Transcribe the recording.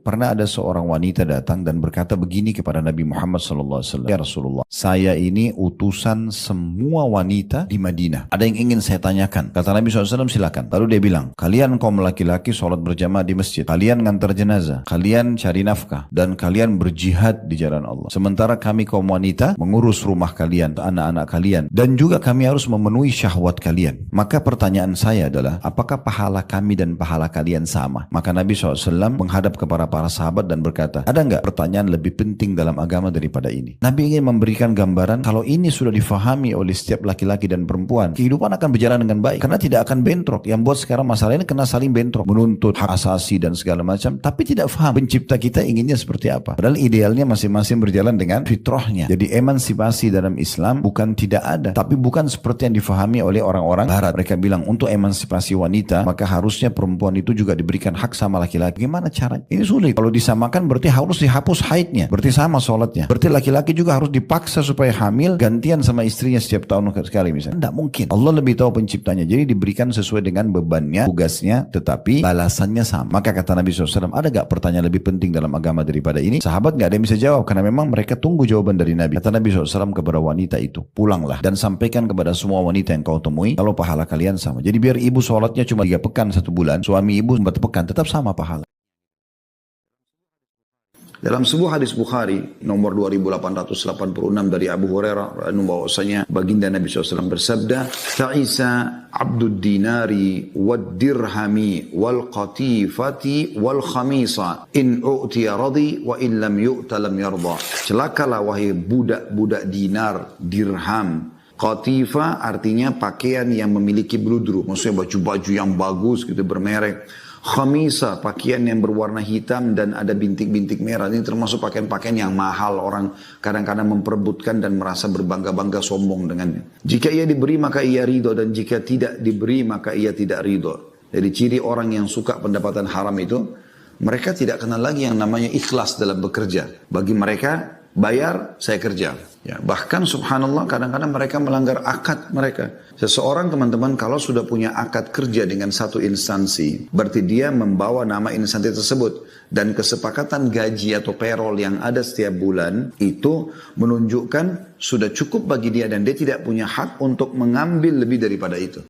Pernah ada seorang wanita datang dan berkata begini kepada Nabi Muhammad SAW. Ya Rasulullah, saya ini utusan semua wanita di Madinah. Ada yang ingin saya tanyakan. Kata Nabi SAW, silakan. Lalu dia bilang, kalian kaum laki-laki sholat berjamaah di masjid. Kalian ngantar jenazah. Kalian cari nafkah. Dan kalian berjihad di jalan Allah. Sementara kami kaum wanita mengurus rumah kalian, anak-anak kalian. Dan juga kami harus memenuhi syahwat kalian. Maka pertanyaan saya adalah, apakah pahala kami dan pahala kalian sama? Maka Nabi SAW menghadap kepada para sahabat dan berkata, ada nggak pertanyaan lebih penting dalam agama daripada ini? Nabi ingin memberikan gambaran kalau ini sudah difahami oleh setiap laki-laki dan perempuan, kehidupan akan berjalan dengan baik karena tidak akan bentrok. Yang buat sekarang masalah ini kena saling bentrok, menuntut hak asasi dan segala macam, tapi tidak faham pencipta kita inginnya seperti apa. Padahal idealnya masing-masing berjalan dengan fitrahnya. Jadi emansipasi dalam Islam bukan tidak ada, tapi bukan seperti yang difahami oleh orang-orang Barat. Mereka bilang untuk emansipasi wanita maka harusnya perempuan itu juga diberikan hak sama laki-laki. Gimana caranya? Ini sulit. Kalau disamakan berarti harus dihapus haidnya. Berarti sama sholatnya. Berarti laki-laki juga harus dipaksa supaya hamil gantian sama istrinya setiap tahun sekali misalnya. Tidak mungkin. Allah lebih tahu penciptanya. Jadi diberikan sesuai dengan bebannya, tugasnya, tetapi balasannya sama. Maka kata Nabi SAW, ada gak pertanyaan lebih penting dalam agama daripada ini? Sahabat gak ada yang bisa jawab karena memang mereka tunggu jawaban dari Nabi. Kata Nabi SAW kepada wanita itu, pulanglah dan sampaikan kepada semua wanita yang kau temui kalau pahala kalian sama. Jadi biar ibu sholatnya cuma 3 pekan 1 bulan, suami ibu 4 pekan, tetap sama pahala. Dalam sebuah hadis Bukhari nomor 2886 dari Abu Hurairah bahwasanya baginda Nabi SAW bersabda, "Ta'isa abdud dinari wad dirhami wal qatifati wal khamisa in u'tiya radi wa in lam yu'ta lam yarda." Celakalah wahai budak-budak dinar, dirham. Qatifa artinya pakaian yang memiliki bludru, maksudnya baju-baju yang bagus gitu bermerek. Khamisa, pakaian yang berwarna hitam dan ada bintik-bintik merah. Ini termasuk pakaian-pakaian yang mahal. Orang kadang-kadang memperebutkan dan merasa berbangga-bangga sombong dengannya. Jika ia diberi maka ia ridho, dan jika tidak diberi maka ia tidak ridho. Jadi ciri orang yang suka pendapatan haram itu, mereka tidak kenal lagi yang namanya ikhlas dalam bekerja. Bagi mereka, bayar, saya kerja. Ya, bahkan subhanallah kadang-kadang mereka melanggar akad mereka. Seseorang teman-teman kalau sudah punya akad kerja dengan satu instansi, berarti dia membawa nama instansi tersebut. Dan kesepakatan gaji atau payroll yang ada setiap bulan itu menunjukkan sudah cukup bagi dia dan dia tidak punya hak untuk mengambil lebih daripada itu.